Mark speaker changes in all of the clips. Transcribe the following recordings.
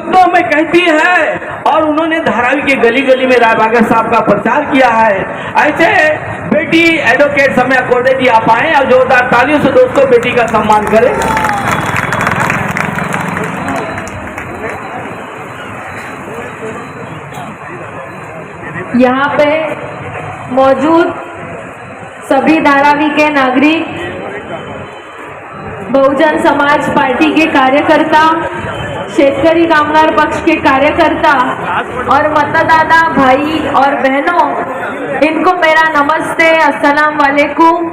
Speaker 1: शब्दों में कहती है और उन्होंने धारावी के गली गली में राय बागर साहब का प्रचार किया है। ऐसे बेटी एडवोकेट समय कोर्डे जी आप आए और जोरदार तालियों से दोस्तों बेटी का सम्मान करें।
Speaker 2: यहाँ पे मौजूद सभी धारावी के नागरिक, बहुजन समाज पार्टी के कार्यकर्ता, शेतकरी कामगार पक्ष के कार्यकर्ता और मतदाता भाई और बहनों, इनको मेरा नमस्ते, अस्सलाम वालेकुम,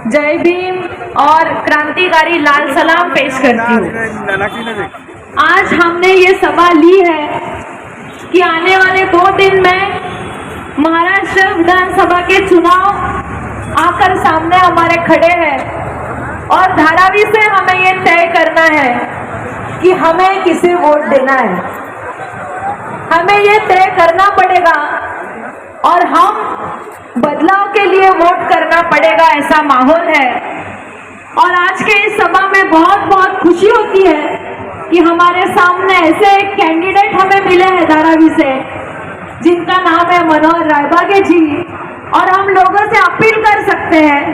Speaker 2: जय भीम और क्रांतिकारी लाल सलाम पेश करती हूँ। आज हमने ये सभा ली है कि आने वाले 2 दिन में महाराष्ट्र विधानसभा के चुनाव आकर सामने हमारे खड़े हैं और धारावी से हमें ये तय करना है कि हमें किसे वोट देना है। हमें ये तय करना पड़ेगा और हम बदलाव के लिए वोट करना पड़ेगा, ऐसा माहौल है। और आज के इस सभा में बहुत बहुत खुशी होती है कि हमारे सामने ऐसे एक कैंडिडेट हमें मिले हैं धारावी से, जिनका नाम है मनोहर रायबागे जी, और हम लोगों से अपील कर सकते हैं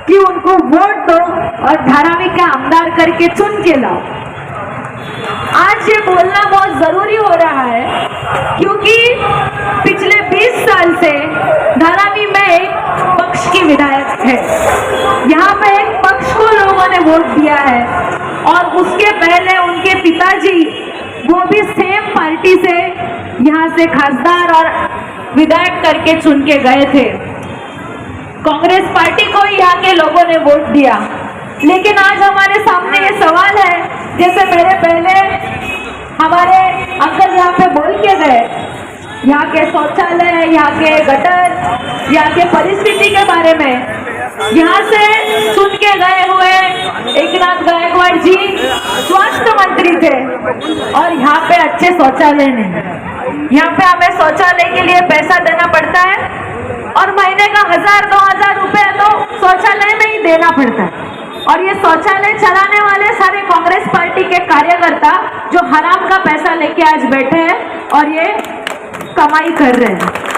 Speaker 2: कि उनको वोट दो और धारावी का आमदार करके चुन के लाओ। आज ये बोलना बहुत जरूरी हो रहा है क्योंकि पिछले 20 साल से धारावी में एक पक्ष की विधायक है। यहाँ पे एक पक्ष को लोगों ने वोट दिया है और उसके पहले उनके पिताजी वो भी सेम पार्टी से यहाँ से खासदार और विधायक करके चुन के गए थे। कांग्रेस पार्टी को यहाँ के लोगों ने वोट दिया, लेकिन आज हमारे सामने ये सवाल है, जैसे मेरे पहले हमारे अंकल यहाँ पे बोल के गए, यहाँ के शौचालय, यहाँ के गटर, यहाँ के परिस्थिति के बारे में। यहाँ से चुन के गए हुए एकनाथ गायकवाड़ जी स्वास्थ्य मंत्री थे और यहाँ पे अच्छे शौचालय नहीं। यहाँ पे हमें शौचालय के लिए पैसा देना पड़ता है और महीने का 1000-2000 रुपए तो शौचालय में ही देना पड़ता है। और ये शौचालय चलाने वाले सारे कांग्रेस पार्टी के कार्यकर्ता जो हराम का पैसा लेके आज बैठे हैं और ये कमाई कर रहे हैं।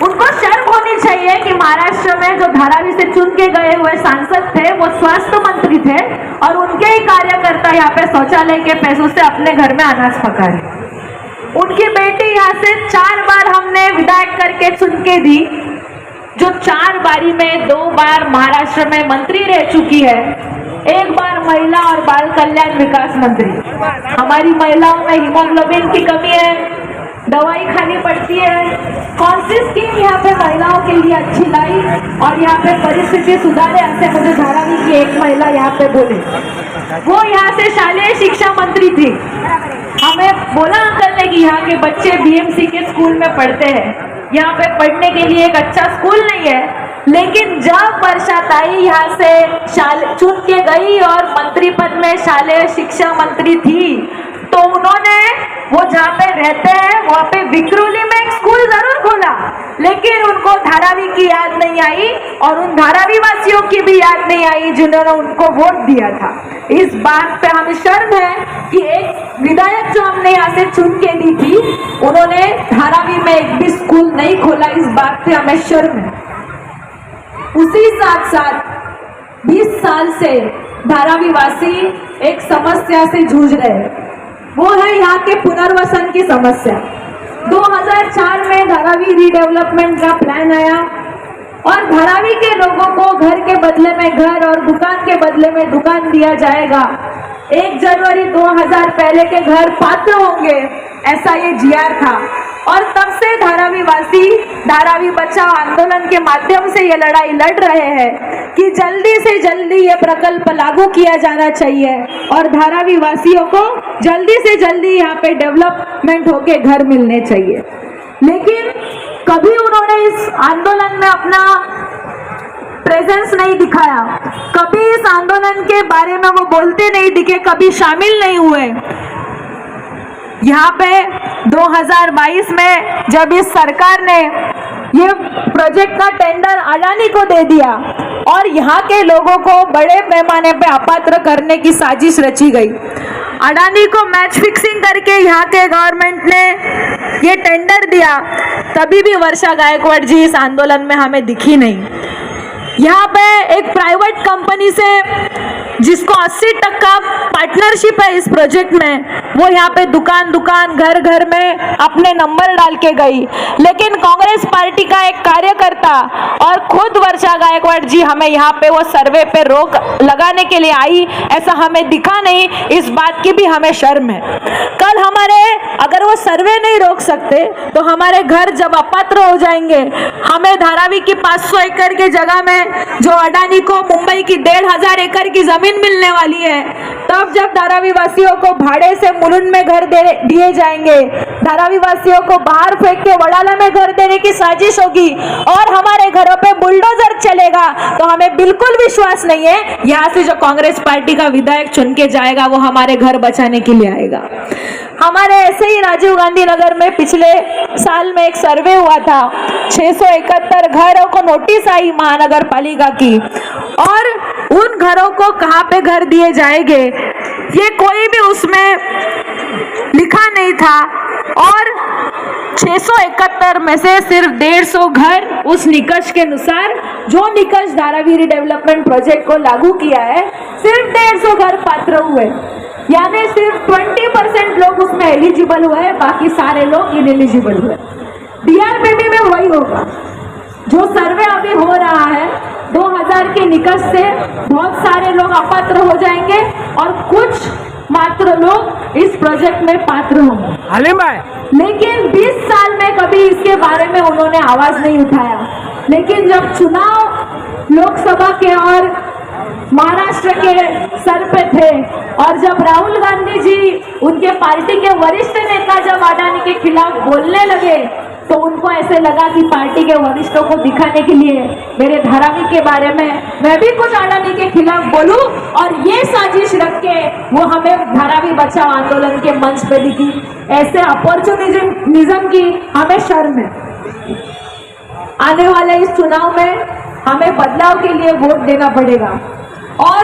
Speaker 2: उनको शर्म होनी चाहिए कि महाराष्ट्र में जो धारावी से चुन के गए हुए सांसद थे वो स्वास्थ्य मंत्री थे और उनके ही कार्यकर्ता यहाँ पे शौचालय के पैसों से अपने घर में अनाज पका रहे। उनकी बेटी यहाँ से 4 बार हमने विधायक करके चुन के दी, जो 4 बारी में 2 बार महाराष्ट्र में मंत्री रह चुकी है, 1 बार महिला और बाल कल्याण विकास मंत्री। हमारी महिलाओं में हीमोग्लोबिन की कमी है, दवाई खानी पड़ती है। कौन सी स्कीम यहाँ पे महिलाओं के लिए अच्छी लाई और यहाँ पे परिस्थिति सुधारे, ऐसे मुझे धारावी की एक महिला यहाँ पे बोले। वो यहाँ से शालेय शिक्षा मंत्री थी। हमें बोला अंकल ने कि यहाँ के बच्चे बीएमसी के स्कूल में पढ़ते हैं, यहाँ पे पढ़ने के लिए एक अच्छा स्कूल नहीं है, लेकिन जब बरसात आई यहाँ से चुन के गई और मंत्री पद में शालेय शिक्षा मंत्री थी, तो उन्होंने वो जहाँ पे रहते हैं वहाँ पे विक्रोली में एक स्कूल जरूर खोला, लेकिन उनको धारावी की याद नहीं आई और उन धारावी वासियों की भी याद नहीं आई जिन्होंने उनको वोट दिया था। इस बात पे हमें शर्म है कि एक विधायक जो हमने यहाँ से चुन के दी थी, उन्होंने धारावी में एक भी स्कूल नहीं खोला। इस बात पे हमें शर्म है। उसी साथ साथ 20 साल से धारावी वासी एक समस्या से जूझ रहे हैं, वो है यहाँ के पुनर्वसन की समस्या। 2004 में धारावी रीडेवलपमेंट का प्लान आया और धारावी के लोगों को घर के बदले में घर और दुकान के बदले में दुकान दिया जाएगा। 1 जनवरी 2000 पहले के घर पात्र होंगे, ऐसा ये जीआर था। और तब से धारावी वासी धारावी बचाओ आंदोलन के माध्यम से ये लड़ाई लड़ रहे हैं कि जल्दी से जल्दी ये प्रकल्प लागू किया जाना चाहिए और धारावी वासियों को जल्दी से जल्दी यहाँ पे डेवलपमेंट होके घर मिलने चाहिए। लेकिन कभी उन्होंने इस आंदोलन में अपना प्रेजेंस नहीं दिखाया, कभी इस आंदोलन के बारे में वो बोलते नहीं दिखे, कभी शामिल नहीं हुए। यहाँ पे 2022 में जब इस सरकार ने ये प्रोजेक्ट का टेंडर अडानी को दे दिया और यहाँ के लोगों को बड़े पैमाने पे अपात्र करने की साजिश रची गई, अडानी को मैच फिक्सिंग करके यहाँ के गवर्नमेंट ने ये टेंडर दिया, तभी भी वर्षा गायकवाड़ जी इस आंदोलन में हमें दिखी नहीं। यहाँ पे एक प्राइवेट कंपनी से जिसको 80% पार्टनरशिप है इस प्रोजेक्ट में, वो यहाँ पे दुकान दुकान घर घर में अपने नंबर डाल के गई, लेकिन कांग्रेस पार्टी का एक कार्यकर्ता और खुद वर्षा गायकवाड़ जी हमें यहाँ पे वो सर्वे पे रोक लगाने के लिए आई, ऐसा हमें दिखा नहीं। इस बात की भी हमें शर्म है। कल हमारे अगर वो सर्वे नहीं रोक सकते तो हमारे घर जब अपात्र हो जाएंगे, हमें धारावी की 500 एकड़ की जगह में जो अडानी को मुंबई की 1500 एकड़ की जमीन मिलने वाली है, तब जब धारावी वासियों को भाड़े से मुलुंड में घर दिए जाएंगे, धारावी वासियों को बाहर फेंक के वडाला में घर देने की साजिश होगी और हमारे घरों पे बुलडोजर चलेगा, तो हमें बिल्कुल विश्वास नहीं है यहाँ से जो कांग्रेस पार्टी का विधायक चुन के जाएगा वो हमारे घर बचाने के लिए आएगा। हमारे ऐसे ही राजीव गांधी नगर में पिछले साल में एक सर्वे हुआ था, 671 घरों को नोटिस आई महानगर पालिका की, और उन घरों को कहाँ पे घर दिए जाएंगे ये कोई भी उसमें लिखा नहीं था, और 671 में से सिर्फ 150 घर उस निकष के अनुसार, जो निकष धारावी डेवलपमेंट प्रोजेक्ट को लागू किया है, सिर्फ 150 घर पात्र हुए, यानी सिर्फ 20% लोग उसमें एलिजिबल हुए, बाकी सारे लोग इनएलिजिबल हुए। डीआरपीबी में वही होगा। जो सर्वे अभी हो रहा है 2000 के निकष से बहुत सारे लोग अपात्र हो जाएंगे और कुछ मात्र लोग इस प्रोजेक्ट में पात्र होंगे। लेकिन 20 साल में कभी इसके बारे में उन्होंने आवाज नहीं उठाया। लेकिन जब चुनाव लोकसभा के और महाराष्ट्र के सर पे थे, और जब राहुल गांधी जी उनके पार्टी के वरिष्ठ नेता जब अडानी के खिलाफ बोलने लगे, तो उनको ऐसे लगा कि पार्टी के वरिष्ठों को दिखाने के लिए मेरे धारावी के बारे में मैं भी कुछ अडानी के खिलाफ बोलूं, और ये साजिश रख के वो हमें धारावी बचाओ आंदोलन के मंच पे दिखी। ऐसे अपॉर्चुनिज्म की हमें शर्म है। आने वाले इस चुनाव में हमें बदलाव के लिए वोट देना पड़ेगा, और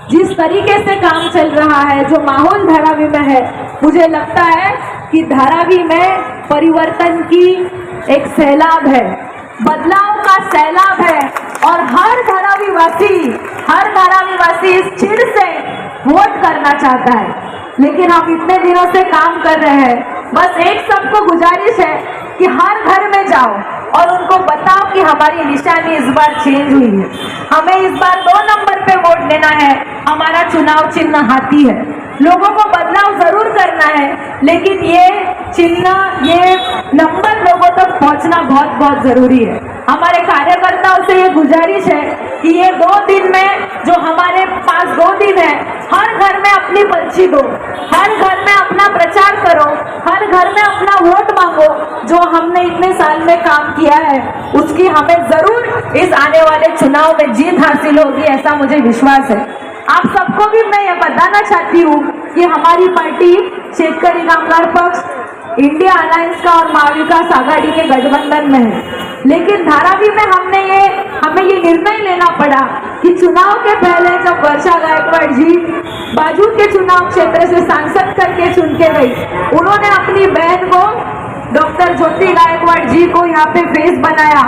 Speaker 2: जिस तरीके से काम चल रहा है, जो माहौल धारावी में है, मुझे लगता है कि धारावी में परिवर्तन की एक सैलाब है, बदलाव का सैलाब है, और हर धारावी वासी इस चिढ़ से वोट करना चाहता है। लेकिन हम इतने दिनों से काम कर रहे हैं, बस एक सबको गुजारिश है कि हर घर में जाओ और उनको बताओ कि हमारी निशानी इस बार चेंज हुई है, हमें इस बार 2 नंबर पे वोट देना है, हमारा चुनाव चिन्ह हाथी है। लोगों को बदलाव जरूर करना है, लेकिन ये चिन्ह, ये नंबर लोगों तक पहुंचना बहुत बहुत जरूरी है। हमारे कार्यकर्ताओं से ये गुजारिश है कि ये 2 दिन में, जो हमारे पास 2 दिन है, हर घर में अपनी पर्ची दो, हर घर में अपना प्रचार करो, हर घर में अपना वोट मांगो। जो हमने इतने साल में काम किया है उसकी हमें जरूर इस आने वाले चुनाव में जीत हासिल होगी, ऐसा मुझे विश्वास है। आप सबको भी मैं ये बताना चाहती हूँ कि हमारी पार्टी शेतकरी कामगार पक्ष इंडिया अलायंस का और महाविकास आघाड़ी के गठबंधन में है, लेकिन धारावी में हमें ये निर्णय लेना पड़ा कि चुनाव के पहले जब वर्षा गायकवाड़ जी बाजू के चुनाव क्षेत्र से सांसद करके चुन के गई, उन्होंने अपनी बहन को डॉक्टर ज्योति गायकवाड़ जी को यहाँ पे फेस बनाया।